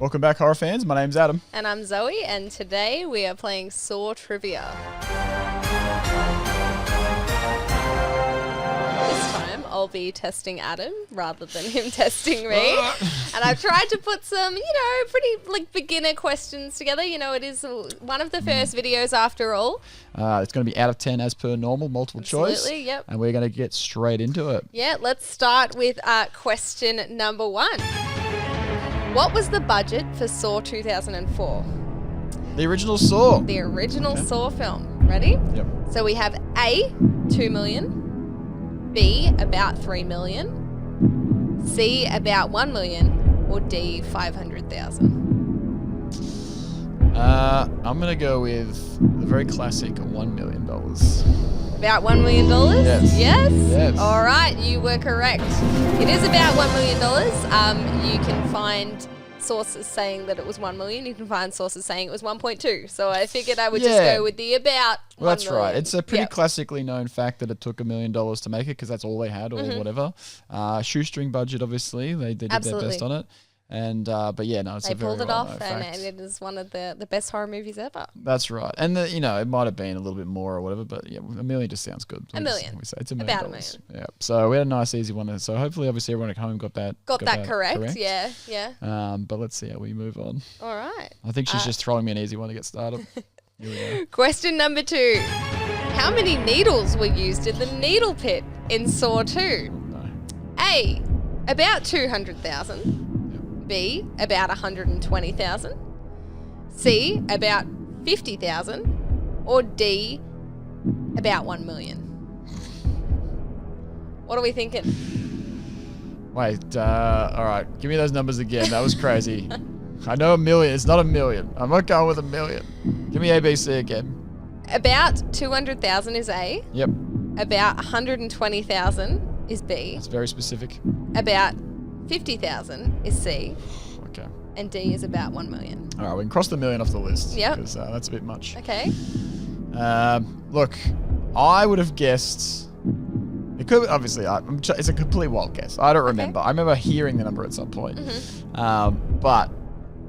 Welcome back, horror fans. My name's Adam. And I'm Zoe, and today we are playing Saw Trivia. This time I'll be testing Adam rather than him testing me. And I've tried to put some, pretty beginner questions together. It is one of the first videos after all. It's going to be out of 10 as per normal, multiple choice. Absolutely, yep. And we're going to get straight into it. Yeah, let's start with question number 1. What was the budget for Saw 2004? The original Saw. The original Saw film. Ready? Yep. So we have A, 2 million, B, about 3 million, C, about 1 million, or D, 500,000. I'm going to go with the very classic $1 million. About $1 million? Yes. Yes? All right, you were correct. It is about $1 million. You can find sources saying that it was 1 million. You can find sources saying it was 1.2. So I figured I would just go with the about Well, that's 1 million. right. It's a pretty classically known fact that it took $1 million to make it because that's all they had or whatever. Shoestring budget, obviously. They did their best on it. And but yeah, no, it's they a very pulled it off, fact. and it is one of the best horror movies ever. That's right, and it might have been a little bit more or whatever, but yeah, $1 million just sounds good. $1 million. We say it's $1 million. About $1 million. Yeah. So we had a nice, easy one. So hopefully, obviously, everyone at home got that correct. Yeah. But let's see how we move on. All right. I think she's just throwing me an easy one to get started. Here we go. Question number 2. How many needles were used in the needle pit in Saw 2? No. A, about 200,000. B, about 120,000. C, about 50,000. Or D, about 1 million. What are we thinking? Wait, all right. Give me those numbers again. That was crazy. I know $1 million. It's not $1 million. I'm not going with $1 million. Give me ABC again. About 200,000 is A. Yep. About 120,000 is B. That's very specific. About 50,000 is C. Okay. And D is about 1 million. All right, we can cross the $1 million off the list. Yep. Because that's a bit much. Okay. Look, I would have guessed. It could obviously. It's a complete wild guess. I don't remember. I remember hearing the number at some point. But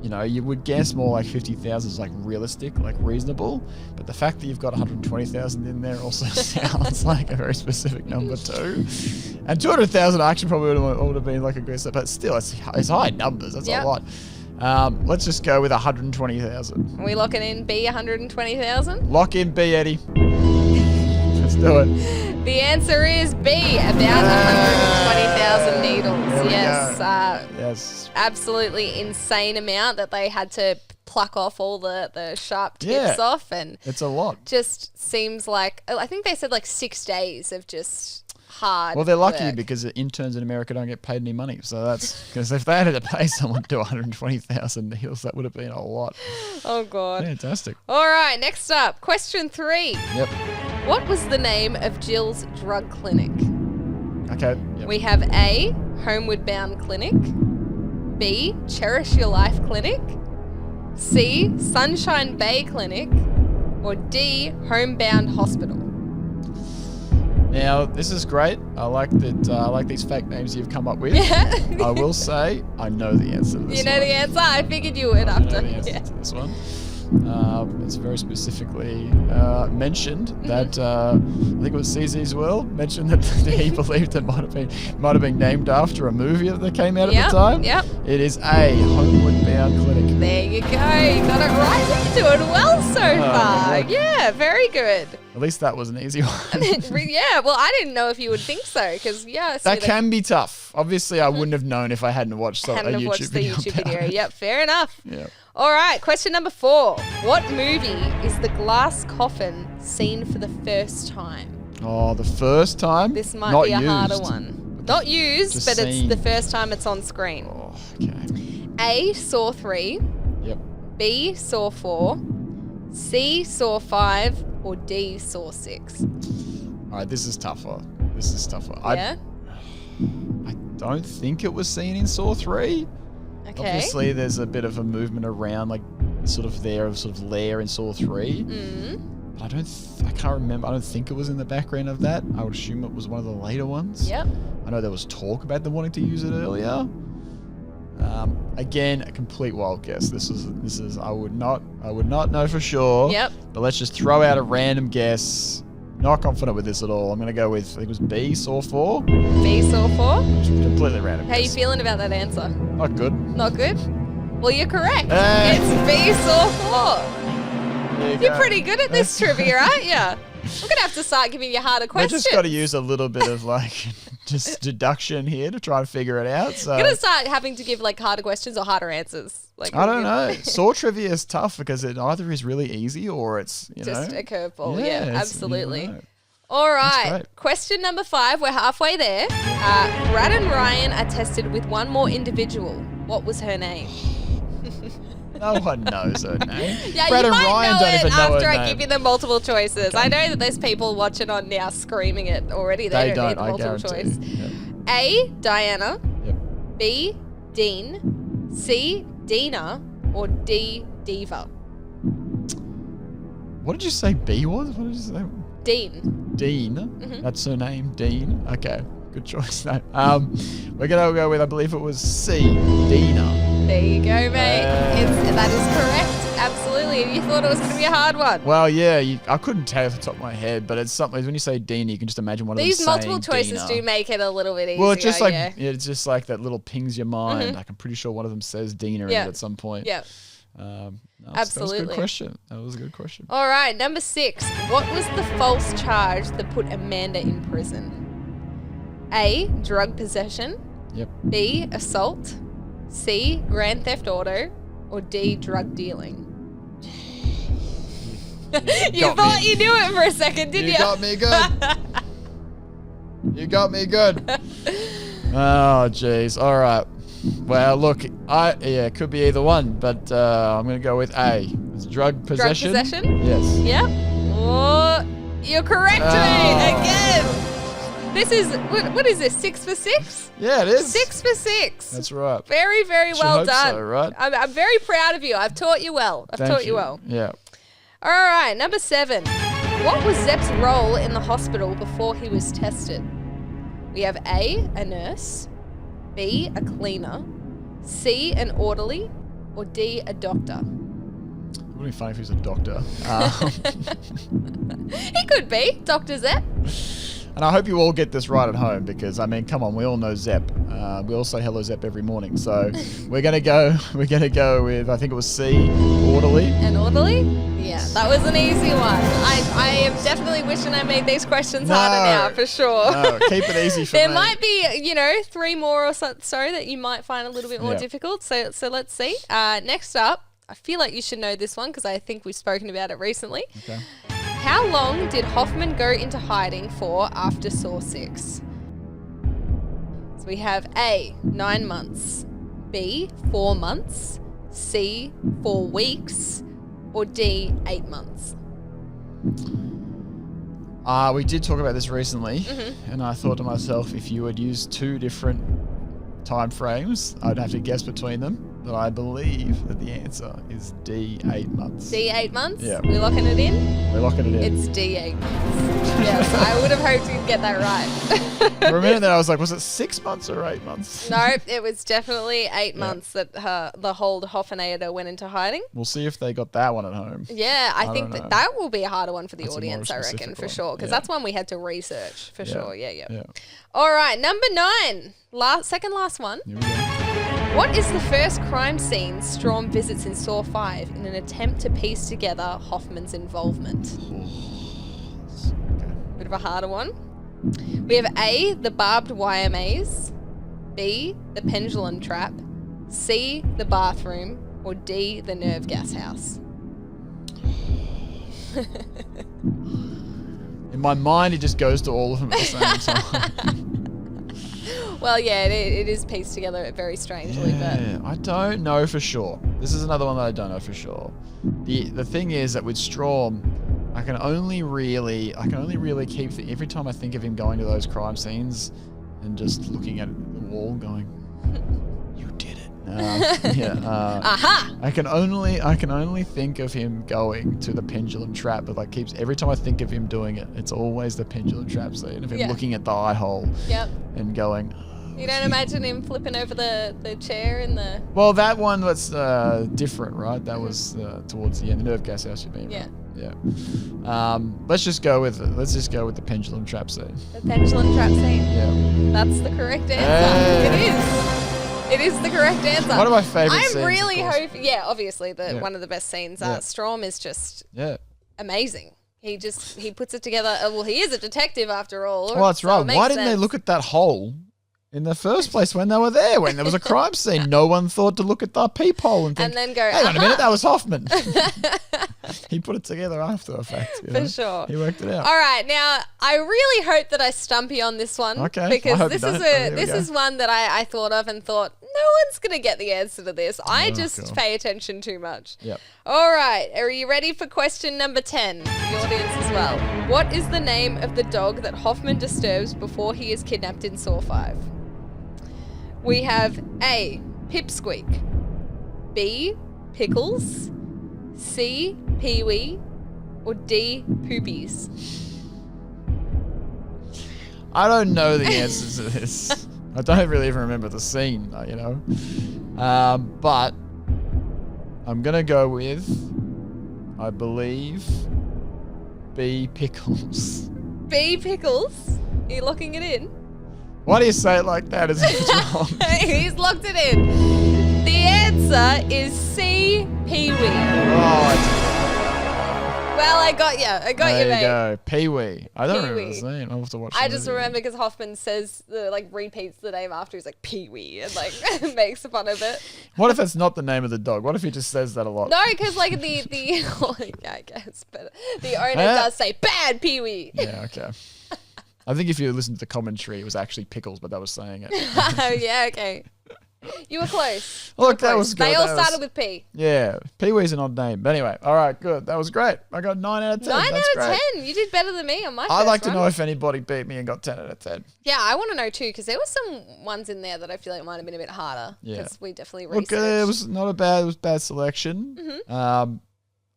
you would guess more like 50,000 is like realistic, like reasonable. But the fact that you've got 120,000 in there also sounds like a very specific number too. And 200,000 actually probably would have been like a good step, but still, it's high numbers. That's a lot. Let's just go with 120,000. Are we locking in B, 120,000? Lock in B, Eddie. Let's do it. The answer is B, about 120,000 needles. Yes. Yes. Absolutely insane amount that they had to pluck off all the sharp tips off. And it's a lot. Just seems like, I think they said like 6 days of just hard Well, they're lucky work. because the interns in America don't get paid any money. So that's because if they had to pay someone to do 120,000 needles, that would have been a lot. Oh, God. Fantastic. All right, next up, question 3. Yep. What was the name of Jill's drug clinic? Okay. Yep. We have A, Homeward Bound Clinic, B, Cherish Your Life Clinic, C, Sunshine Bay Clinic, or D, Homebound Hospital. Now, this is great. I like that. I like these fake names you've come up with. Yeah. I will say, I know the answer to this You know one. the answer? I figured you would I after. know the answer to this one. It's very specifically mentioned that I think it was CZ's World mentioned that he believed it might have been named after a movie that came out at the time. Yep. It is A, Homeward Bound Clinic. There you go. You got it right. You're doing well so far. Yeah, very good. At least that was an easy one. Yeah, well, I didn't know if you would think so because that can be tough. Obviously, I wouldn't have known if I hadn't watched a YouTube video. Yep, fair enough. Yeah. All right, question number 4. What movie is the glass coffin seen for the first time? Oh, the first time? This might Not be a used. harder one. Not used, but it's the first time it's on screen. Oh, okay. A, Saw 3. Yep. B, Saw 4. C, Saw 5. Or D, Saw 6. All right, this is tougher. Yeah? I don't think it was seen in Saw 3. Okay. Obviously, there's a bit of a movement around, like, sort of lair in Saw 3. But I can't remember. I don't think it was in the background of that. I would assume it was one of the later ones. Yep. I know there was talk about them wanting to use it earlier. Again, a complete wild guess. This is I would not know for sure. Yep. But let's just throw out a random guess. Not confident with this at all. I'm gonna go with, I think it was B, saw 4. B, saw 4? Completely random. How are you guess. feeling about that answer? Not good. Not good? Well, you're correct. Hey. It's B, saw 4. There you You're go. pretty good at this trivia, aren't you? I'm going to have to start giving you harder We questions. just got to use a little bit of just deduction here to try and figure it out. So I'm going to start having to give harder questions or harder answers. I don't know. Saw trivia is tough because it either is really easy or it's, Just know. a curveball. Yeah, it's- you absolutely. never know. All right. great. Question number 5. We're halfway there. Brad and Ryan are tested with one more individual. What was her name? No one knows her name. Yeah, Brad you and might Ryan know don't it even know after her I name. give you the multiple choices. I know that there's people watching on now screaming it already. They don't need the I multiple guarantee. choice. Yep. A, Diana. Yep. B, Dean. C, Dina. Or D, Diva. What did you say B was? What did you say? Dean. Dean. Mm-hmm. That's her name, Dean. Okay, good choice. No. We're gonna go with, I believe it was C, Dina. There you go, mate. That is correct. Absolutely. You thought it was going to be a hard one. Well, yeah, I couldn't tell off the top of my head, but it's something. When you say Dina, you can just imagine one of them These saying multiple choices Dina. do make it a little bit easier. Well, it's just like yeah. it's just like that little pings your mind. Like I'm pretty sure one of them says Dina in Yeah. it at some point. Yeah. That was a Absolutely. good question. That was a good question. All right, number 6. What was the false charge that put Amanda in prison? A, drug possession. Yep. B, assault. C, grand theft auto. Or D, drug dealing. You got thought me. you knew it for a second, didn't you? You got me good. You got me good. Oh, jeez. All right. Well, look, it could be either one, but I'm gonna go with A. It's drug possession. Drug possession? Yes. Yep. Oh, you're correct, mate. Again. This is, what is this, 6 for 6? Yeah, it is. 6 for 6. That's right. Very, very Should well hope done. so, right? I'm very proud of you. I've taught you well. I've Thank taught you well. Yeah. All right, number 7. What was Zep'S role in the hospital before he was tested? We have A, a nurse. B, a cleaner. C, an orderly. Or D, a doctor. It would be funny if he was a doctor. He could be, Dr. Zep. And I hope you all get this right at home because, I mean, come on, we all know Zep. We all say hello Zep every morning. So we're gonna go with, I think it was C, orderly. An orderly? Yeah, that was an easy one. I am definitely wishing I made these questions harder now, for sure. No, keep it easy for There me. might be, 3 more or so that you might find a little bit more Yeah. difficult. So let's see. Next up, I feel like you should know this one because I think we've spoken about it recently. Okay. How long did Hoffman go into hiding for after Saw 6? So we have A, 9 months, B, 4 months, C, 4 weeks, or D, 8 months. We did talk about this recently, Mm-hmm. and I thought to myself, if you had used 2 different time frames, I'd have to guess between them. But I believe that the answer is D, 8 months. D, 8 months? Yeah. We're locking it in? We're locking it in. It's D, 8 months. Yes, I would have hoped you'd get that right. For a minute there, I was like, was it 6 months or 8 months? No, it was definitely 8 months that the whole Hoffenator went into hiding. We'll see if they got that one at home. Yeah, I think don't know. that will be a harder one for the That's a more audience, I reckon, specific for one. sure. Because Yeah. that's one we had to research, for sure. Yeah. Yeah. All right, number 9. Second last one. Here we go. What is the first crime scene Storm visits in Saw 5 in an attempt to piece together Hoffman's involvement? Okay. Bit of a harder one. We have A, the barbed wire maze. B, the pendulum trap. C, the bathroom. Or D, the nerve gas house. In my mind, it just goes to all of them at the same time. Well, yeah, it is pieced together very strangely, Yeah, I don't know for sure. This is another one that I don't know for sure. The thing is that with Strom, I can only really keep every time I think of him going to those crime scenes and just looking at the wall, going, "You did it." Aha! I can only think of him going to the pendulum trap, but every time I think of him doing it, it's always the pendulum trap scene of him Yeah. looking at the eye hole Yep. and going, You don't imagine him flipping over the chair in the... Well, that one was different, right? That was towards the end. The nerve gas house, you mean? Yeah. Right? Yeah. Let's just go with the pendulum trap scene. The pendulum trap scene. Yeah. That's the correct answer. Hey. It is. It is the correct answer. One of my favorite scenes. I'm really hoping... Yeah, obviously, one of the best scenes. Yeah. Strom is just amazing. He puts it together. Well, he is a detective after all. Well, that's so right. Why didn't they look at that hole in the first place when they were there? When there was a crime scene, no one thought to look at that peephole and think, and then go, hang on a minute, that was Hoffman. He put it together after the fact. For sure. He worked it out. All right. Now, I really hope that I stump you on this one. Okay. Because this is one that I thought of and thought, no one's going to get the answer to this. I just pay attention too much. Yep. All right. Are you ready for question number 10? The audience as well. What is the name of the dog that Hoffman disturbs before he is kidnapped in Saw 5? We have A, Pipsqueak, B, Pickles, C, Pee-wee, or D, Poopies? I don't know the answers to this. I don't really even remember the scene, but I'm going to go with, I believe, B, Pickles. B, Pickles? Are you locking it in? Why do you say it like that as if it's wrong? He's locked it in. The answer is C, Pee-wee. Oh, well, I got you. I got you, mate. There you go. Pee-wee. I don't remember Pee-wee. his name. I'll have to watch I the just movie. remember because Hoffman says, repeats the name after. He's like, Pee-wee, and makes fun of it. What if that's not the name of the dog? What if he just says that a lot? No, because yeah, I guess, but the owner does say, bad Pee-wee. Yeah, okay. I think if you listen to the commentary, it was actually Pickles, but that was saying it. Yeah, okay. You were close. Look, that was good. They all started with P. Yeah, Pee-wee's an odd name. But anyway, all right, good. That was great. I got 9 out of 10. 9 That's out of great. 10. You did better than me on my I'd like first to one. know if anybody beat me and got 10 out of 10. Yeah, I want to know too, because there were some ones in there that I feel like might have been a bit harder. Yeah. Because we definitely Look, researched. it was not it was bad selection. Mm-hmm.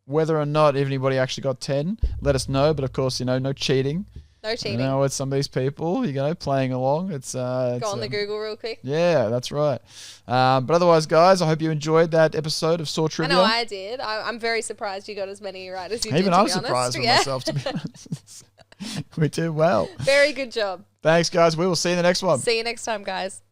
Whether or not anybody actually got 10, let us know. But of course, no cheating. No cheating. With some of these people, playing along. Go on the Google real quick. Yeah, that's right. But otherwise, guys, I hope you enjoyed that episode of Saw Trivia. I know I did. I'm very surprised you got as many right as you did, Even to I'm be honest. surprised with myself, to be honest. We did well. Very good job. Thanks, guys. We will see you in the next one. See you next time, guys.